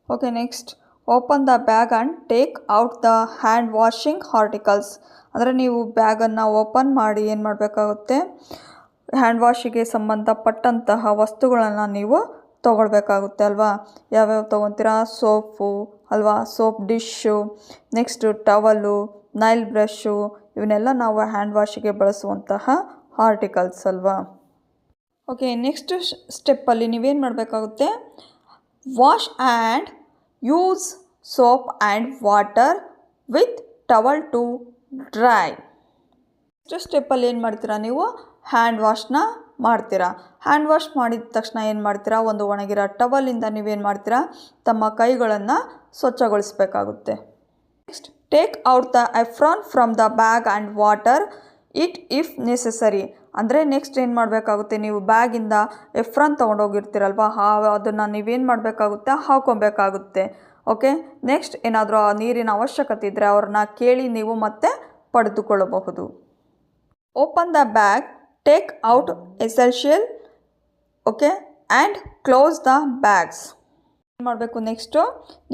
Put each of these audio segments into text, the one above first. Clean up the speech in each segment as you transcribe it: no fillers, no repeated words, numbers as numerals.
Okay, next open the bag and take out the hand washing articles. ಅಂದರೆ ನೀವು ಬ್ಯಾಗನ್ನು open ಮಾಡಿ ಏನು ಮಾಡಬೇಕಾಗುತ್ತೆ, ಹ್ಯಾಂಡ್ ವಾಶಿಗೆ ಸಂಬಂಧಪಟ್ಟಂತಹ ವಸ್ತುಗಳನ್ನು ನೀವು ತೊಗೊಳ್ಬೇಕಾಗುತ್ತೆ ಅಲ್ವಾ. ಯಾವ್ಯಾವ ತೊಗೊತೀರಾ, ಸೋಪು ಅಲ್ವಾ, soap dish, next towel, Nile brush, ಇವನ್ನೆಲ್ಲ ನಾವು ಹ್ಯಾಂಡ್ ವಾಶಿಗೆ ಬಳಸುವಂತಹ ಆರ್ಟಿಕಲ್ಸ್ ಅಲ್ವಾ. ಓಕೆ, ನೆಕ್ಸ್ಟ್ ಸ್ಟೆಪ್ಪಲ್ಲಿ ನೀವೇನು ಮಾಡಬೇಕಾಗುತ್ತೆ, wash and use soap and water with towel to dry. Next ಸ್ಟೆಪ್ಪಲ್ಲಿ ಏನು ಮಾಡ್ತೀರಾ, ನೀವು ಹ್ಯಾಂಡ್ ವಾಶ್ನ ಮಾಡ್ತೀರಾ. ಹ್ಯಾಂಡ್ ವಾಶ್ ಮಾಡಿದ ತಕ್ಷಣ ಏನು ಮಾಡ್ತೀರಾ, ಒಂದು ಒಣಗಿರೋ ಟವಲಿಂದ ನೀವೇನು ಮಾಡ್ತೀರಾ, ತಮ್ಮ ಕೈಗಳನ್ನು ಸ್ವಚ್ಛಗೊಳಿಸಬೇಕಾಗುತ್ತೆ. Next take out the apron from the bag and water it if necessary. ಅಂದರೆ ನೆಕ್ಸ್ಟ್ ಏನು ಮಾಡಬೇಕಾಗುತ್ತೆ, ನೀವು ಬ್ಯಾಗಿಂದ ಎಫ್ರಾನ್ ತೊಗೊಂಡೋಗಿರ್ತೀರಲ್ವ, ಅದನ್ನು ನೀವೇನು ಮಾಡಬೇಕಾಗುತ್ತೆ, ಹಾಕೊಬೇಕಾಗುತ್ತೆ. ಓಕೆ, ನೆಕ್ಸ್ಟ್ ಏನಾದರೂ ಆ ನೀರಿನ ಅವಶ್ಯಕತೆ ಇದ್ದರೆ ಅವ್ರನ್ನ ಕೇಳಿ ನೀವು ಮತ್ತೆ ಪಡೆದುಕೊಳ್ಳಬಹುದು. Open the bag, take out essential, okay, and close the bags. ಏನು ಮಾಡಬೇಕು, ನೆಕ್ಸ್ಟು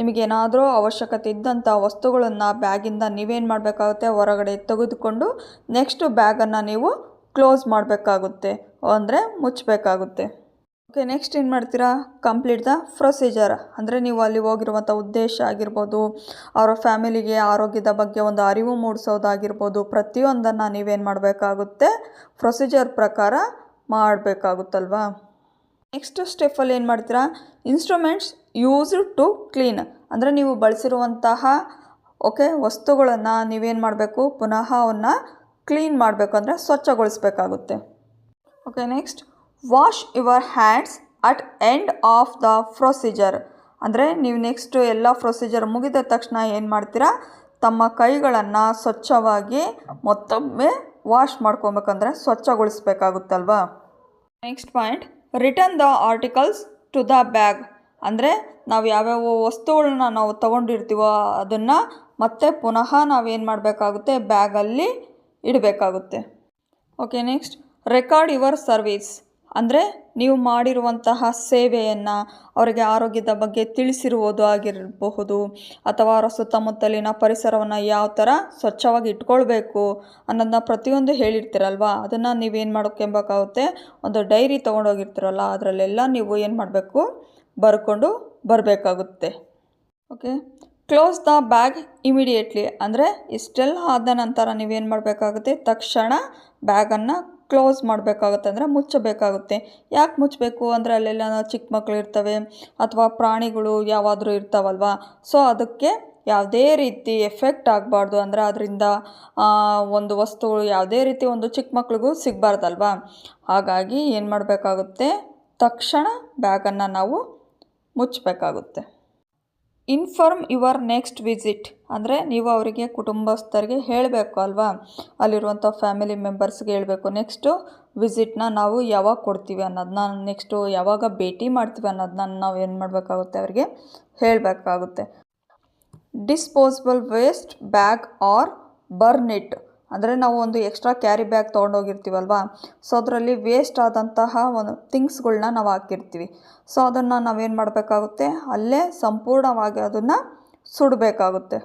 ನಿಮಗೇನಾದರೂ ಅವಶ್ಯಕತೆ ಇದ್ದಂಥ ವಸ್ತುಗಳನ್ನು ಬ್ಯಾಗಿಂದ ನೀವೇನು ಮಾಡಬೇಕಾಗುತ್ತೆ, ಹೊರಗಡೆ ತೆಗೆದುಕೊಂಡು ನೆಕ್ಸ್ಟು ಬ್ಯಾಗನ್ನು ನೀವು ಕ್ಲೋಸ್ ಮಾಡಬೇಕಾಗುತ್ತೆ, ಅಂದರೆ ಮುಚ್ಚಬೇಕಾಗುತ್ತೆ. ಓಕೆ, ನೆಕ್ಸ್ಟ್ ಏನು ಮಾಡ್ತೀರಾ, ಕಂಪ್ಲೀಟ್ ದ ಪ್ರೊಸೀಜರ್. ಅಂದರೆ ನೀವು ಅಲ್ಲಿ ಹೋಗಿರುವಂಥ ಉದ್ದೇಶ ಆಗಿರ್ಬೋದು, ಅವರ ಫ್ಯಾಮಿಲಿಗೆ ಆರೋಗ್ಯದ ಬಗ್ಗೆ ಒಂದು ಅರಿವು ಮೂಡಿಸೋದಾಗಿರ್ಬೋದು, ಪ್ರತಿಯೊಂದನ್ನು ನೀವೇನು ಮಾಡಬೇಕಾಗುತ್ತೆ, ಪ್ರೊಸೀಜರ್ ಪ್ರಕಾರ ಮಾಡಬೇಕಾಗುತ್ತಲ್ವಾ. ನೆಕ್ಸ್ಟ್ ಸ್ಟೆಪ್ಪಲ್ಲಿ ಏನು ಮಾಡ್ತೀರಾ, ಇನ್ಸ್ಟ್ರೂಮೆಂಟ್ಸ್ ಯೂಸ್ಡ್ ಟು ಕ್ಲೀನ್. ಅಂದರೆ ನೀವು ಬಳಸಿರುವಂತಹ ಓಕೆ ವಸ್ತುಗಳನ್ನು ನೀವೇನು ಮಾಡಬೇಕು, ಪುನಃ ಅವನ್ನು ಕ್ಲೀನ್ ಮಾಡಬೇಕು, ಅಂದರೆ ಸ್ವಚ್ಛಗೊಳಿಸಬೇಕಾಗುತ್ತೆ. Okay, next wash your hands at end of the procedure. ಅಂದರೆ ನೀವು ನೆಕ್ಸ್ಟು ಎಲ್ಲ ಪ್ರೊಸೀಜರ್ ಮುಗಿದ ತಕ್ಷಣ ಏನು ಮಾಡ್ತೀರಾ, ತಮ್ಮ ಕೈಗಳನ್ನು ಸ್ವಚ್ಛವಾಗಿ ಮತ್ತೊಮ್ಮೆ ವಾಶ್ ಮಾಡ್ಕೊಬೇಕಂದ್ರೆ ಸ್ವಚ್ಛಗೊಳಿಸಬೇಕಾಗುತ್ತಲ್ವಾ. Next point, return the articles to the bag. ಅಂದರೆ ನಾವು ಯಾವ್ಯಾವ ವಸ್ತುಗಳನ್ನ ನಾವು ತೊಗೊಂಡಿರ್ತೀವೋ ಅದನ್ನು ಮತ್ತೆ ಪುನಃ ನಾವೇನು ಮಾಡಬೇಕಾಗುತ್ತೆ, ಬ್ಯಾಗಲ್ಲಿ ಇಡಬೇಕಾಗುತ್ತೆ. Okay, next record your service. ಅಂದರೆ ನೀವು ಮಾಡಿರುವಂತಹ ಸೇವೆಯನ್ನು ಅವರಿಗೆ ಆರೋಗ್ಯದ ಬಗ್ಗೆ ತಿಳಿಸಿರುವುದು ಆಗಿರಬಹುದು, ಅಥವಾ ಅವರ ಸುತ್ತಮುತ್ತಲಿನ ಪರಿಸರವನ್ನು ಯಾವ ಥರ ಸ್ವಚ್ಛವಾಗಿ ಇಟ್ಕೊಳ್ಬೇಕು ಅನ್ನೋದನ್ನ ಪ್ರತಿಯೊಂದು ಹೇಳಿರ್ತೀರಲ್ವ, ಅದನ್ನು ನೀವೇನು ಮಾಡ್ಕೊಬೇಕಾಗುತ್ತೆ, ಒಂದು ಡೈರಿ ತೊಗೊಂಡೋಗಿರ್ತೀರಲ್ಲ ಅದರಲ್ಲೆಲ್ಲ ನೀವು ಏನು ಮಾಡಬೇಕು, ಬರ್ಕೊಂಡು ಬರಬೇಕಾಗುತ್ತೆ. Okay, close the bag immediately. ಅಂದರೆ ಇಷ್ಟೆಲ್ಲ ಆದ ನಂತರ ನೀವೇನು ಮಾಡಬೇಕಾಗುತ್ತೆ, ತಕ್ಷಣ ಬ್ಯಾಗನ್ನು ಕ್ಲೋಸ್ ಮಾಡಬೇಕಾಗುತ್ತೆ, ಅಂದರೆ ಮುಚ್ಚಬೇಕಾಗುತ್ತೆ. ಯಾಕೆ ಮುಚ್ಚಬೇಕು ಅಂದರೆ ಅಲ್ಲೆಲ್ಲ ಚಿಕ್ಕ ಮಕ್ಕಳು ಇರ್ತವೆ ಅಥವಾ ಪ್ರಾಣಿಗಳು ಯಾವಾದರೂ ಇರ್ತಾವಲ್ವ, ಸೊ ಅದಕ್ಕೆ ಯಾವುದೇ ರೀತಿ ಎಫೆಕ್ಟ್ ಆಗಬಾರ್ದು, ಅಂದರೆ ಅದರಿಂದ ಒಂದು ವಸ್ತುಗಳು ಯಾವುದೇ ರೀತಿ ಒಂದು ಚಿಕ್ಕ ಮಕ್ಳಿಗೂ ಸಿಗಬಾರ್ದಲ್ವ. ಹಾಗಾಗಿ ಏನು ಮಾಡಬೇಕಾಗುತ್ತೆ, ತಕ್ಷಣ ಬ್ಯಾಗನ್ನು ನಾವು ಮುಚ್ಚಬೇಕಾಗುತ್ತೆ. Inform your next visit. ಅಂದರೆ ನೀವು ಅವರಿಗೆ ಕುಟುಂಬಸ್ಥರಿಗೆ ಹೇಳಬೇಕು ಅಲ್ವಾ, ಅಲ್ಲಿರುವಂಥ ಫ್ಯಾಮಿಲಿ ಮೆಂಬರ್ಸ್ಗೆ ಹೇಳಬೇಕು, ನೆಕ್ಸ್ಟು ವಿಸಿಟ್ನ ನಾವು ಯಾವಾಗ ಕೊಡ್ತೀವಿ ಅನ್ನೋದನ್ನ, ನೆಕ್ಸ್ಟು ಯಾವಾಗ ಭೇಟಿ ಮಾಡ್ತೀವಿ ಅನ್ನೋದನ್ನ ನಾವು ಏನು ಮಾಡಬೇಕಾಗುತ್ತೆ, ಅವರಿಗೆ ಹೇಳಬೇಕಾಗುತ್ತೆ. Disposable waste bag or burn it. ಅಂದರೆ ನಾವು ಒಂದು ಎಕ್ಸ್ಟ್ರಾ ಕ್ಯಾರಿ ಬ್ಯಾಗ್ ತೊಗೊಂಡೋಗಿರ್ತೀವಲ್ವ, ಸೊ ಅದರಲ್ಲಿ ವೇಸ್ಟ್ ಆದಂತಹ ಒಂದು ಥಿಂಗ್ಸ್ಗಳನ್ನ ನಾವು ಹಾಕಿರ್ತೀವಿ, ಸೊ ಅದನ್ನು ನಾವೇನು ಮಾಡಬೇಕಾಗುತ್ತೆ, ಅಲ್ಲೇ ಸಂಪೂರ್ಣವಾಗಿ ಅದನ್ನು ಸುಡಬೇಕಾಗುತ್ತೆ.